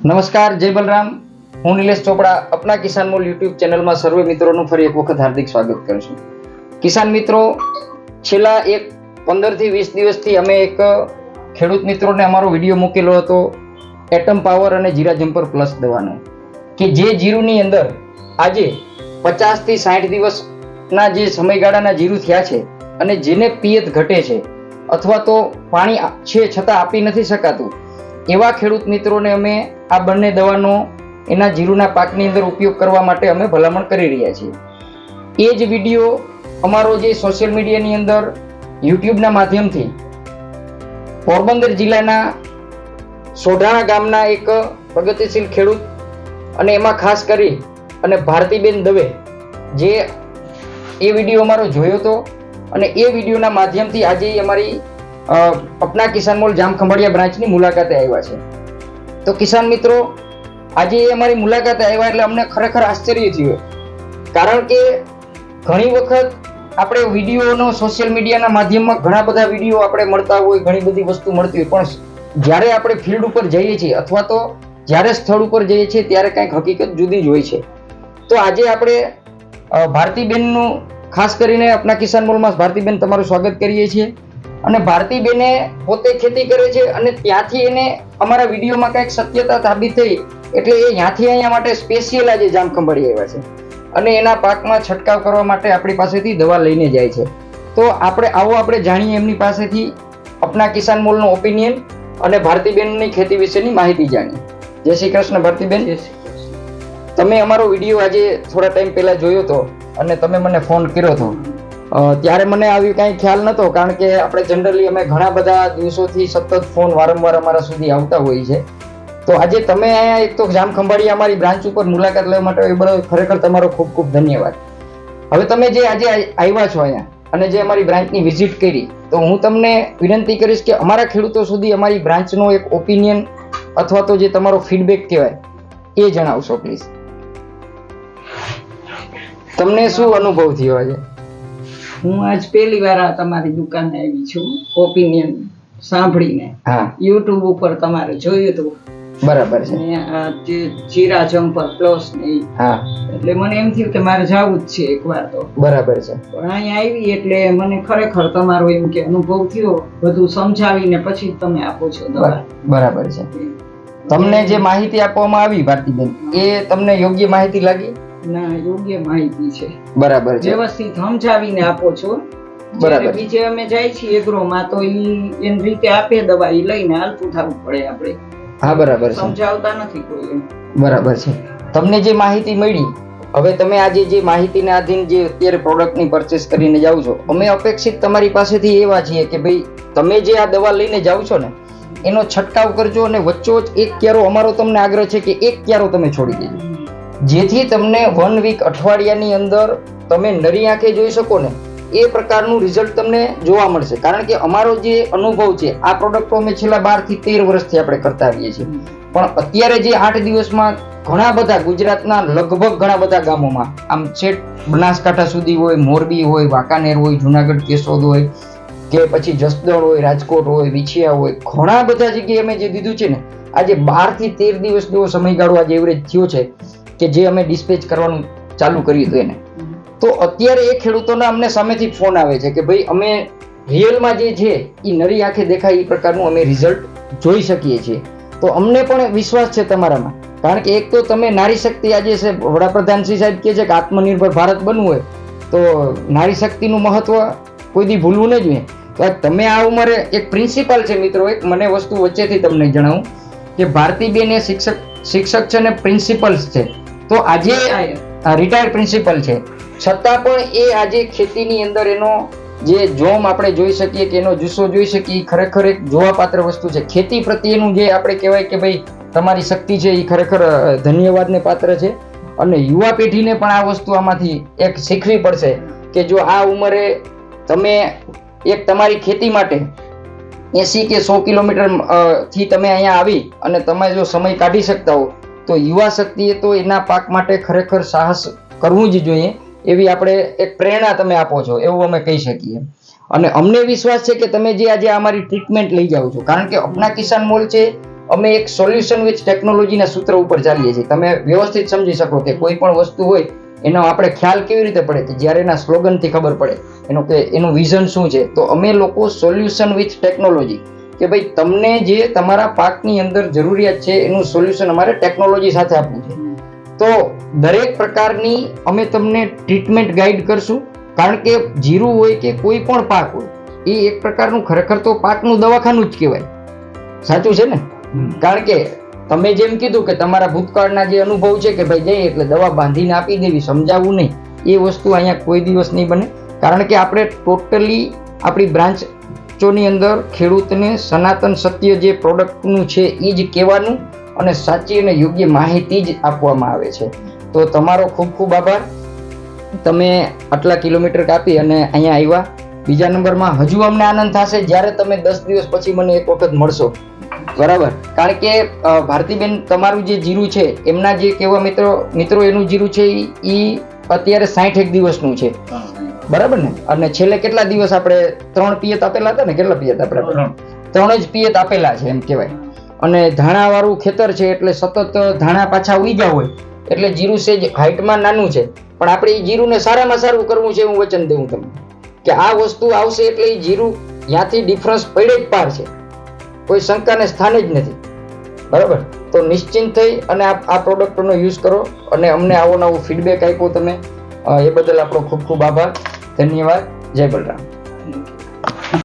નમસ્કાર, જય બલરામ. હું નિલેશ ચોપડા અપના કિસાન મોલ યુટ્યુબ ચેનલમાં સર્વે મિત્રોનું ફરી એક વખત હાર્દિક સ્વાગત કરું છું. કિસાન મિત્રો, છેલ્લા 15 થી 20 દિવસથી અમે એક ખેડૂત મિત્રોને અમારો વિડીયો મૂકેલો હતો એટમ પાવર અને જીરા જમ્પર પ્લસ દવાનો, કે જે જીરુની અંદર આજે 50 થી 60 દિવસના જે સમયગાળાના જીરું થયા છે અને જેને પિયત ઘટે છે અથવા તો પાણી છે છતાં આપી નથી શકાતું, એવા ખેડૂત મિત્રોને અમે આ બંને દવાનો એના જીરુના પાકની અંદર ઉપયોગ કરવા માટે અમે ભલામણ કરી રહ્યા છીએ. એ જ વિડીયો અમારો જે સોશિયલ મીડિયાની અંદર યુટ્યુબના માધ્યમથી પોરબંદર જિલ્લાના સોઢાણા ગામના એક પ્રગતિશીલ ખેડૂત અને એમાં ખાસ કરી અને ભારતીબેન દવે જે એ વિડીયો અમારો જોયો હતો અને એ વિડીયોના માધ્યમથી આજે અમારી અપના કિસાન મોલ જામખંભાળિયા બ્રાન્ચની મુલાકાતે આવ્યા છે. તો કિસાન મિત્રો, આજે અમારી મુલાકાતે આવ્યા એટલે અમને ખરેખર આશ્ચર્ય થયું, કારણ કે ઘણી વખત આપણે વિડીયોનો સોશિયલ મીડિયાના માધ્યમમાં ઘણા બધા વિડીયો આપણે મળતા હોય, ઘણી બધી વસ્તુ મળતી હોય, પણ જ્યારે આપણે ફિલ્ડ ઉપર જઈએ છીએ અથવા તો જ્યારે સ્થળ ઉપર જઈએ છીએ ત્યારે કંઈક હકીકત જુદી જ હોય છે. તો આજે આપણે ભારતીબેનનું ખાસ કરીને અપના કિસાન મોલમાં ભારતીબેન તમારું સ્વાગત કરીએ છીએ. અને ભારતીબેને પોતે ખેતી કરે છે અને ત્યાંથી એને અમારા વિડીયોમાં કંઈક સત્યતા સાબિત થઈ એટલે એ ત્યાંથી અહીંયા માટે સ્પેશિયલ આજે જામખંભાળી આવ્યા છે અને એના પાકમાં છંટકાવ કરવા માટે આપણી પાસેથી દવા લઈને જાય છે. તો આપણે જાણીએ એમની પાસેથી અપના કિસાન મોલનો ઓપિનિયન અને ભારતીબેનની ખેતી વિશેની માહિતી જાણીએ. જય શ્રી કૃષ્ણ ભારતીબેન. તમે અમારો વિડીયો આજે થોડા ટાઈમ પહેલા જોયો હતો અને તમે મને ફોન કર્યો હતો. ત્યારે મને આવી કાંઈ ખ્યાલ નહોતો, કારણ કે આપણે જનરલી અમે ઘણા બધા દિવસોથી સતત ફોન વારંવાર અમારા સુધી આવતા હોય છે. તો આજે તમે અહીંયા એક તો જામખંભાળી અમારી બ્રાન્ચ ઉપર મુલાકાત લેવા માટે એ બરાબર ખરેખર તમારો ખૂબ ખૂબ ધન્યવાદ. હવે તમે જે આજે આવ્યા છો અહીંયા અને જે અમારી બ્રાન્ચની વિઝિટ કરી, તો હું તમને વિનંતી કરીશ કે અમારા ખેડૂતો સુધી અમારી બ્રાન્ચનો એક ઓપિનિયન અથવા તો જે તમારો ફીડબેક કહેવાય એ જણાવશો પ્લીઝ. તમને શું અનુભવ થયો આજે? હું આજ પહેલી વાર તમારી દુકાને આવી છું, ઓપિનિયન સાંભળીને. હા, યુટ્યુબ ઉપર તમારે જોયું હતું. બરાબર છે. અને આ જે જીરા જમ્પર પ્લસ ને હા, એટલે મને એમ થયું કે મારે જવું જ છે એકવાર તો. બરાબર છે. પણ અહીંયા આવી એટલે મને ખરેખર તમારો એમ કે અનુભવ થયો, બધું સમજાવીને પછી તમે આપો છો દવા. બરાબર છે. તમને જે માહિતી આપવામાં આવી ભારતીબેન, એ તમને યોગ્ય માહિતી લાગી? ના, યોગ્ય માહિતી છે. બરાબર છે. વ્યવસ્થિત સમજાવીને આપો છો. બરાબર. બીજે અમે જાય છીએ એગ્રોમાં તો એની રીતે આપે દવા, એ લઈને હાલતું થવું પડે આપણે. હા, બરાબર છે. સમજાવતા નથી કોઈ એમ. બરાબર છે. તમને જે માહિતી મળી, હવે તમે આજે જે માહિતીને આધીન જે અત્યારે પ્રોડક્ટની પરચેસ કરીને જાઓ છો, અમે અપેક્ષિત તમારી પાસેથી એવા છીએ કે ભાઈ તમે જે આ દવા લઈને જાઓ છો ને એનો છંટકાવ કરજો અને વચ્ચોવચ એક ક્યારો અમારો તમને આગ્રહ છે કે એક ક્યારો તમે છોડી દેજો, જેથી તમને 1 વીક અઠવાડિયાની અંદર તમે નરી આંખે જોઈ શકો ને એ પ્રકારનું રિઝલ્ટ તમને જોવા મળશે. કારણ કે અમારો જે અનુભવ છે, આ પ્રોડક્ટો અમે છેલ્લા 12 થી 13 વર્ષથી આપણે કરતા આવીએ છીએ, પણ અત્યારે જે 8 દિવસમાં ઘણા બધા ગુજરાતના લગભગ ઘણા બધા ગામોમાં આમ છેક બનાસકાંઠા સુધી હોય, મોરબી હોય, વાંકાનેર હોય, જુનાગઢ કેશોદ હોય કે પછી જસદણ હોય, રાજકોટ હોય, વિછિયા હોય, ઘણા બધા જગ્યાએ અમે જે દીધું છે ને, આજે 12 થી 13 દિવસ જેવો સમયગાળો આજે એવરેજ થયો છે કે જે અમે ડિસ્પેચ કરવાનું ચાલુ કર્યું હતું એને. તો અત્યારે એ ખેડૂતોના અમને સામેથી ફોન આવે છે કે ભાઈ અમે રિયલમાં જે છે એ નરી આંખે દેખાય એ પ્રકારનું અમે રિઝલ્ટ જોઈ શકીએ છીએ. તો અમને પણ વિશ્વાસ છે તમારામાં, કારણ કે એક તો તમે નારી શક્તિ, આજે છે વડાપ્રધાન શ્રી સાહેબ કહે છે કે આત્મનિર્ભર ભારત બનવું હોય તો નારી શક્તિનું મહત્વ કોઈ દી ભૂલવું ન જોઈએ. તો તમે આ ઉંમરે એક પ્રિન્સિપલ છે મિત્રો, એક મને વસ્તુ વચ્ચેથી તમને જણાવું કે ભારતીબેન એ શિક્ષક છે ને પ્રિન્સિપલ્સ છે. તો આજે રિટાયર્ડ પ્રિન્સિપલ છે, છતાં પણ એ આજે ખેતીની અંદર એનો જે જોમ આપણે જોઈ શકીએ કે એનો જુસ્સો જોઈ શકીએ, ખરેખર એક જોવાપાત્ર વસ્તુ છે. ખેતી પ્રત્યેનું જે આપણે કહેવાય કે ભાઈ તમારી શક્તિ છે એ ખરેખર ધન્યવાદને પાત્ર છે. અને યુવા પેઢીને પણ આ વસ્તુ આમાંથી એક શીખવી પડશે કે જો આ ઉંમરે તમે એક તમારી ખેતી માટે 80 કે 100 કિલોમીટર થી તમે અહીંયા આવી અને તમે જો સમય કાઢી શકતા હો તો યુવા શક્તિએ તો એના પાક માટે ખરેખર સાહસ કરવું જ જોઈએ. એવી આપણે એક પ્રેરણા તમે આપો છો એવું અમે કહી શકીએ. અને અમને વિશ્વાસ છે કે તમે જે આજે અમારી ટ્રીટમેન્ટ લઈ જાઓ છો, કારણ કે અપના કિસાન મોલ છે અમે એક સોલ્યુશન વિથ ટેકનોલોજીના સૂત્ર ઉપર ચાલીએ છીએ. તમે વ્યવસ્થિત સમજી શકો કે કોઈ પણ વસ્તુ હોય એનો આપણે ખ્યાલ કેવી રીતે પડે કે જ્યારે એના સ્લોગનથી ખબર પડે એનું વિઝન શું છે. તો અમે લોકો સોલ્યુશન વિથ ટેકનોલોજી કે ભાઈ તમને જે તમારા પાકની અંદર જરૂરિયાત છે એનું સોલ્યુશન અમારે ટેકનોલોજી સાથે આપવું છે. તો દરેક પ્રકારની અમે તમને ટ્રીટમેન્ટ ગાઈડ કરશું. કારણ કે જીરું હોય કે કોઈ પણ પાક હોય એ એક પ્રકારનું ખરેખર તો પાકનું દવાખાનું જ કહેવાય. સાચું છે ને? કારણ કે તમે જેમ કીધું કે તમારા ભૂતકાળના જે અનુભવ છે કે ભાઈ જઈએ એટલે દવા બાંધીને આપી દેવી, સમજાવવું નહીં, એ વસ્તુ અહીંયા કોઈ દિવસ નહીં બને. કારણ કે આપણે ટોટલી આપણી બ્રાન્ચોની અંદર ખેડૂતને સનાતન સત્ય જે પ્રોડક્ટનું છે એ જ કહેવાનું અને સાચી અને યોગ્ય માહિતી જ આપવામાં આવે છે. તો તમારો ખૂબ ખૂબ આભાર. તમે આટલા કિલોમીટર કાપી અને અહીંયા આવ્યા. બીજા નંબરમાં હજુ અમને આનંદ થશે જ્યારે તમે 10 દિવસ પછી મને એક વખત મળશો. બરાબર? કારણ કે ભારતીબેન તમારું જે જીરું છે એમના જે કેવા મિત્રો એનું જીરું છે એ અત્યારે 61 દિવસનું છે. બરાબર ને? અને છેલ્લે કેટલા દિવસ આપણે 3 પિયત આપેલા હતા ને? કેટલા પિયત આપણે? 3 જ પિયત આપેલા છે એમ કહેવાય. અને ધાણા વાળું ખેતર છે એટલે સતત ધાણા પાછા ઉગ્યા હોય એટલે જીરું સેજ હાઈટમાં નાનું છે, પણ આપણે એ જીરુંને સારામાં સારું કરવું છે. હું વચન દઉં તમને કે આ વસ્તુ આવશે એટલે એ જીરું ત્યાંથી ડિફરન્સ પડે જ પાર છે, કોઈ શંકાને સ્થાને જ નથી. બરાબર? તો નિશ્ચિંત થઈ અને આ પ્રોડક્ટનો યુઝ કરો અને અમને આવો નવો ફીડબેક આપ્યો તમે, એ બદલ આપણો ખૂબ ખૂબ આભાર. ધન્યવાદ. જય બલરામ.